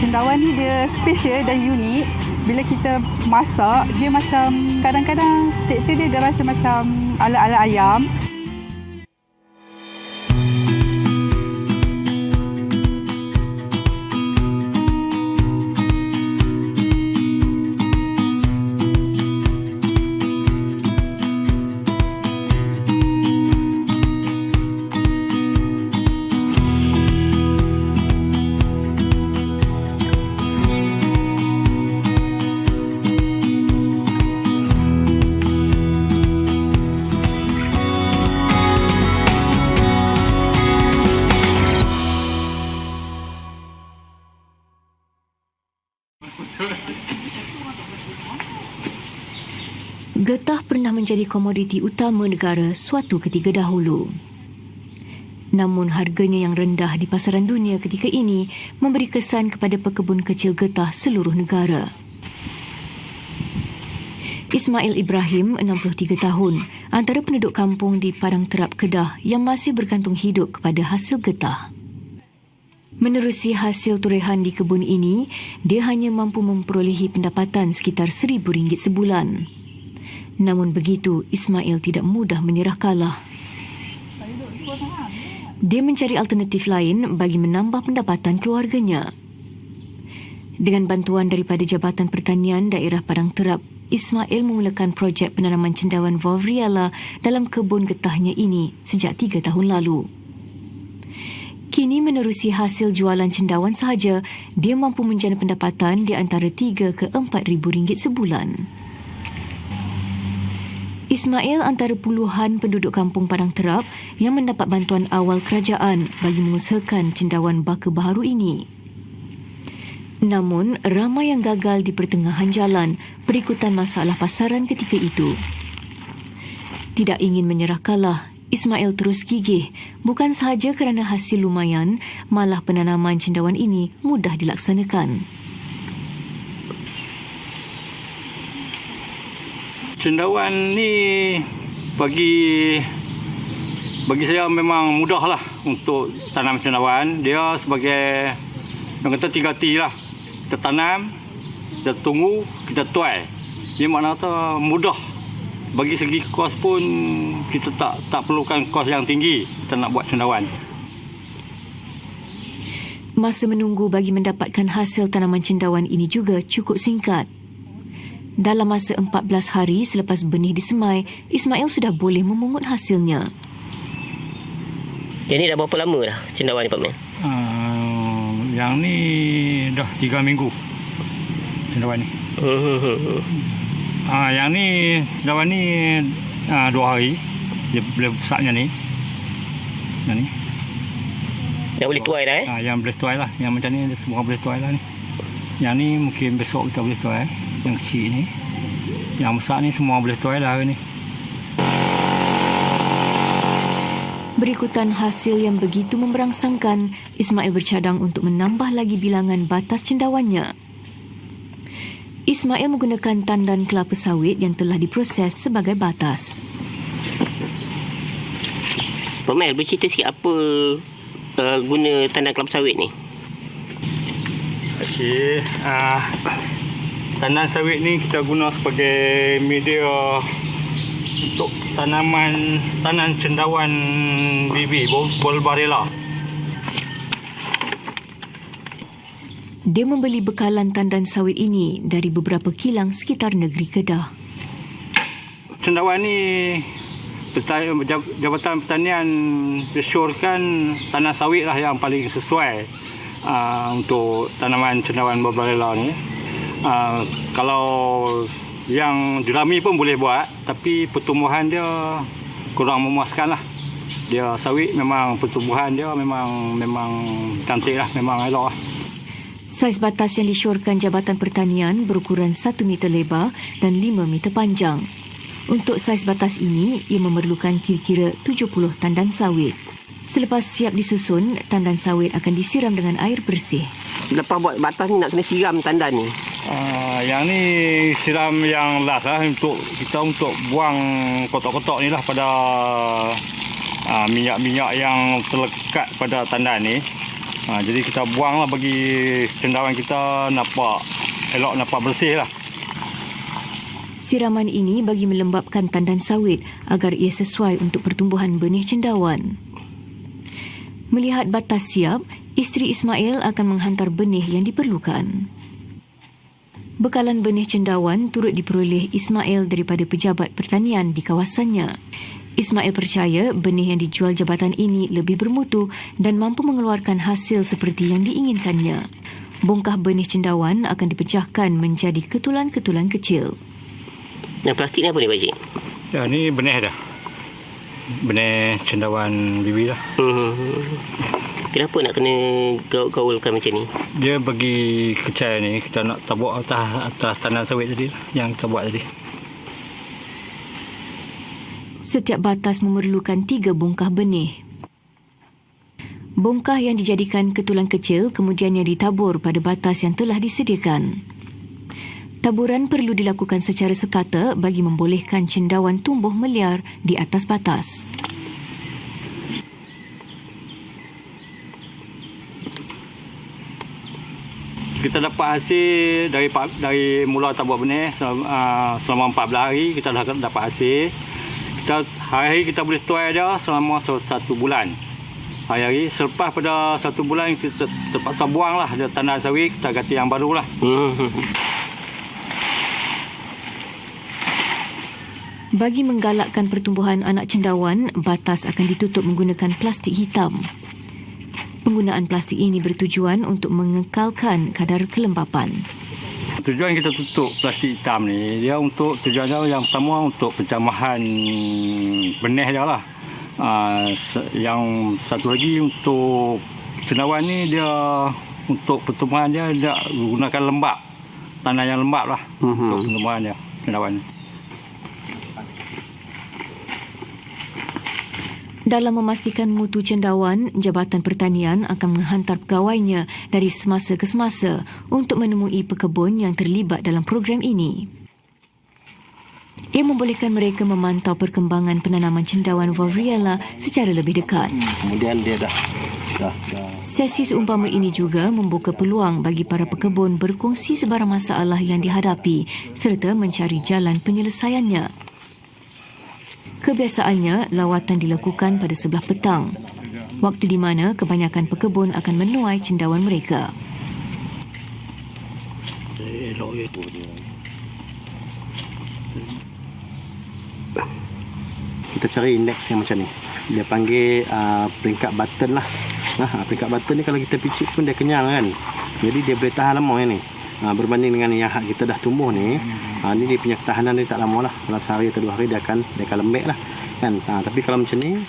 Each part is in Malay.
cendawan ni dia special dan unik. Bila kita masak, dia macam kadang-kadang tekstur dia rasa macam ala-ala ayam. Getah pernah menjadi komoditi utama negara suatu ketika dahulu. Namun harganya yang rendah di pasaran dunia ketika ini memberi kesan kepada pekebun kecil getah seluruh negara. Ismail Ibrahim, 63 tahun, antara penduduk kampung di Padang Terap, Kedah yang masih bergantung hidup kepada hasil getah. Menerusi hasil torehan di kebun ini, dia hanya mampu memperolehi pendapatan sekitar RM1,000 sebulan. Namun begitu, Ismail tidak mudah menyerah kalah. Dia mencari alternatif lain bagi menambah pendapatan keluarganya. Dengan bantuan daripada Jabatan Pertanian Daerah Padang Terap, Ismail memulakan projek penanaman cendawan Valvriella dalam kebun getahnya ini sejak 3 tahun lalu. Kini menerusi hasil jualan cendawan sahaja, dia mampu menjana pendapatan di antara RM3,000 ke RM4,000 sebulan. Ismail antara puluhan penduduk kampung Padang Terap yang mendapat bantuan awal kerajaan bagi mengusahakan cendawan baka baharu ini. Namun, ramai yang gagal di pertengahan jalan berikutan masalah pasaran ketika itu. Tidak ingin menyerah kalah, Ismail terus gigih, bukan sahaja kerana hasil lumayan, malah penanaman cendawan ini mudah dilaksanakan. Cendawan ni bagi saya memang mudah lah untuk tanam cendawan. Dia sebagai yang kata 3T lah. Kita tanam, kita tunggu, kita tuai. Dia makna kata mudah. Bagi segi kos pun kita tak perlukan kos yang tinggi kita nak buat cendawan. Masa menunggu bagi mendapatkan hasil tanaman cendawan ini juga cukup singkat. Dalam masa 14 hari selepas benih disemai, Ismail sudah boleh memungut hasilnya. Yang ni dah berapa lama dah cendawan ni, Pak Men? Yang ni dah 3 minggu cendawan ni. Yang ni cendawan ni 2 hari. Dia boleh besarnya ni. Yang ni. Dah boleh tuai dah Yang boleh tuai lah. Yang macam ni semua boleh tuai lah ni. Yang ni mungkin besok kita boleh tuai. Yang kecil ni, yang besar ni semua boleh tuai dah hari ni. Berikutan hasil yang begitu memberangsangkan, Ismail bercadang untuk menambah lagi bilangan batas cendawannya. Ismail menggunakan tandan kelapa sawit yang telah diproses sebagai batas. Pak Mel, bercerita sikit apa guna tandan kelapa sawit ni? Okey, tandan sawit ni kita guna sebagai media untuk tanam cendawan BB, Valvriella. Dia membeli bekalan tandan sawit ini dari beberapa kilang sekitar negeri Kedah. Cendawan ni Jabatan Pertanian syorkan tandan sawit lah yang paling sesuai untuk tanaman cendawan Valvriella ni. Kalau yang jerami pun boleh buat, tapi pertumbuhan dia kurang memuaskan lah. Dia sawit memang pertumbuhan dia memang cantik lah, memang elok lah. Saiz batas yang disyorkan Jabatan Pertanian berukuran 1 meter lebar dan 5 meter panjang. Untuk saiz batas ini, ia memerlukan kira-kira 70 tandan sawit. Selepas siap disusun, tandan sawit akan disiram dengan air bersih. Lepas buat batas ni nak kena siram tandan ni? Yang ni siram yang last lah untuk buang kotak-kotak ni lah pada minyak-minyak yang terlekat pada tandan ni. Jadi kita buanglah bagi cendawan kita nampak elok, nampak bersih lah. Siraman ini bagi melembapkan tandan sawit agar ia sesuai untuk pertumbuhan benih cendawan. Melihat batas siap, isteri Ismail akan menghantar benih yang diperlukan. Bekalan benih cendawan turut diperoleh Ismail daripada pejabat pertanian di kawasannya. Ismail percaya benih yang dijual jabatan ini lebih bermutu dan mampu mengeluarkan hasil seperti yang diinginkannya. Bongkah benih cendawan akan dipecahkan menjadi ketulan-ketulan kecil. Yang plastik ni apa ni, Pakcik? Ya, ni benih dah. Benih cendawan bibi lah. Kenapa nak kena gaulkan macam ni? Dia bagi kecai ni, kita nak tabuk atas tandan sawit tadi lah, yang kita buat tadi. Setiap batas memerlukan 3 bongkah benih. Bongkah yang dijadikan ketulan kecil kemudiannya ditabur pada batas yang telah disediakan. Taburan perlu dilakukan secara sekata bagi membolehkan cendawan tumbuh meliar di atas batas. Kita dapat hasil dari mula tabur benih selama 14 hari kita dah dapat hasil. Hari-hari kita boleh tuai dia selama 1 bulan. Hari-hari selepas pada 1 bulan kita terpaksa buang lah dia tandan sawit, kita ganti yang baru lah. Bagi menggalakkan pertumbuhan anak cendawan, batas akan ditutup menggunakan plastik hitam. Penggunaan plastik ini bertujuan untuk mengekalkan kadar kelembapan. Tujuan kita tutup plastik hitam ni, dia untuk tujuan dia yang pertama untuk pencamahan benih dia lah. Yang satu lagi untuk cendawan ni dia untuk pertumbuhan dia gunakan lembap, tanah yang lembap lah untuk pertumbuhan dia cendawan ni. Dalam memastikan mutu cendawan, Jabatan Pertanian akan menghantar pegawainya dari semasa ke semasa untuk menemui pekebun yang terlibat dalam program ini. Ia membolehkan mereka memantau perkembangan penanaman cendawan Valeriella secara lebih dekat. Kemudian dia dah. Sesi seumpama ini juga membuka peluang bagi para pekebun berkongsi sebarang masalah yang dihadapi serta mencari jalan penyelesaiannya. Kebiasaannya, lawatan dilakukan pada sebelah petang, waktu di mana kebanyakan pekebun akan menuai cendawan mereka. Kita cari indeks yang macam ni. Dia panggil peringkat button lah. Peringkat button ni kalau kita picit pun dia kenyal kan. Jadi dia boleh tahan lama ni. Berbanding dengan yang kita dah tumbuh ni, ni dia punya ketahanan dia tak lama lah. Dalam sehari atau 2 hari dia akan lembek lah kan. Tapi kalau macam ni,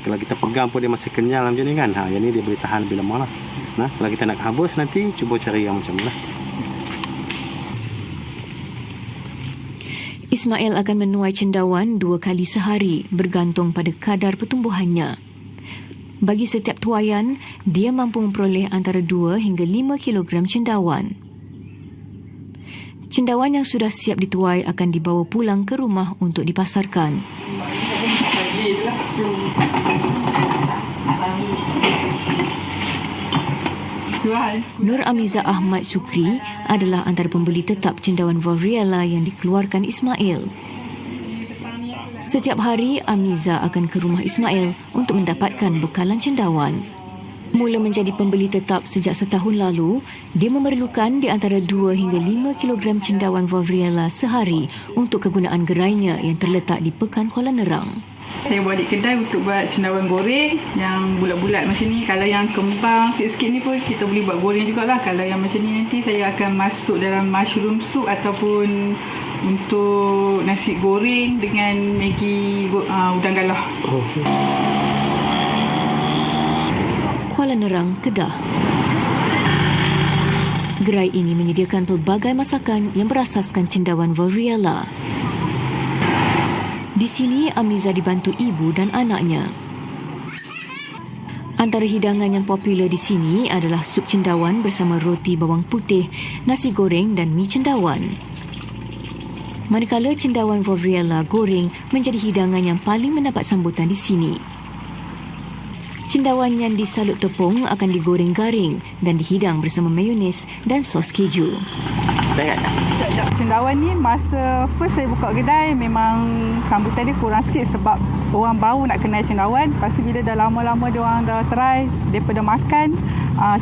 kalau kita pegang pun dia masih kenyal macam ni kan. Yang ni dia boleh tahan lebih lama lah. Kalau kita nak habis nanti, cuba cari yang macam ni lah. Ismail akan menuai cendawan 2 kali sehari bergantung pada kadar pertumbuhannya. Bagi setiap tuaian, dia mampu memperoleh antara 2 hingga 5 kilogram cendawan. Cendawan yang sudah siap dituai akan dibawa pulang ke rumah untuk dipasarkan. Nur Amiza Ahmad Sukri adalah antara pembeli tetap cendawan Valeriella yang dikeluarkan Ismail. Setiap hari, Amiza akan ke rumah Ismail untuk mendapatkan bekalan cendawan. Mula menjadi pembeli tetap sejak setahun lalu, dia memerlukan di antara 2 hingga 5 kilogram cendawan Valeriella sehari untuk kegunaan gerainya yang terletak di Pekan Kuala Nerang. Saya buat di kedai untuk buat cendawan goreng yang bulat-bulat macam ni. Kalau yang kembang sikit-sikit ni pun kita boleh buat goreng jugalah. Kalau yang macam ni nanti saya akan masuk dalam mushroom soup ataupun untuk nasi goreng dengan Maggi udang galah. Kuala Nerang, Kedah. Gerai ini menyediakan pelbagai masakan yang berasaskan cendawan Valeriella. Di sini, Amiza dibantu ibu dan anaknya. Antara hidangan yang popular di sini adalah sup cendawan bersama roti bawang putih, nasi goreng dan mi cendawan. Manakala cendawan Valeriella goreng menjadi hidangan yang paling mendapat sambutan di sini. Cendawan yang disalut tepung akan digoreng garing dan dihidang bersama mayones dan sos keju. Cendawan ni masa first saya buka kedai memang sambutan dia kurang sikit sebab orang baru nak kenal cendawan. Lepas tu bila dah lama-lama diorang dah try, daripada makan,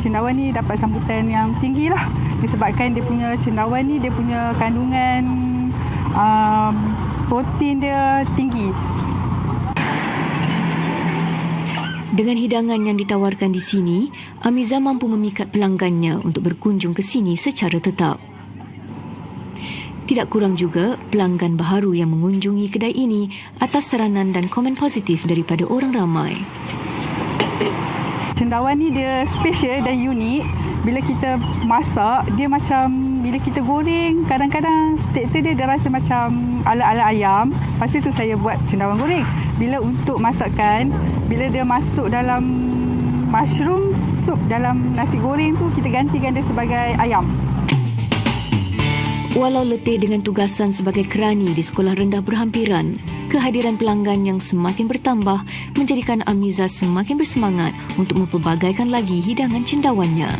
cendawan ni dapat sambutan yang tinggi lah. Disebabkan dia punya cendawan ni dia punya kandungan protein dia tinggi. Dengan hidangan yang ditawarkan di sini, Amiza mampu memikat pelanggannya untuk berkunjung ke sini secara tetap. Tidak kurang juga pelanggan baharu yang mengunjungi kedai ini atas saranan dan komen positif daripada orang ramai. Cendawan ni dia special dan unik. Bila kita masak, dia macam bila kita goreng, kadang-kadang tekstur dia rasa macam ala-ala ayam. Lepas tu saya buat cendawan goreng. Bila untuk masakan, bila dia masuk dalam mushroom sup dalam nasi goreng tu, kita gantikan dia sebagai ayam. Walau letih dengan tugasan sebagai kerani di sekolah rendah berhampiran, kehadiran pelanggan yang semakin bertambah menjadikan Amiza semakin bersemangat untuk mempelbagaikan lagi hidangan cendawannya.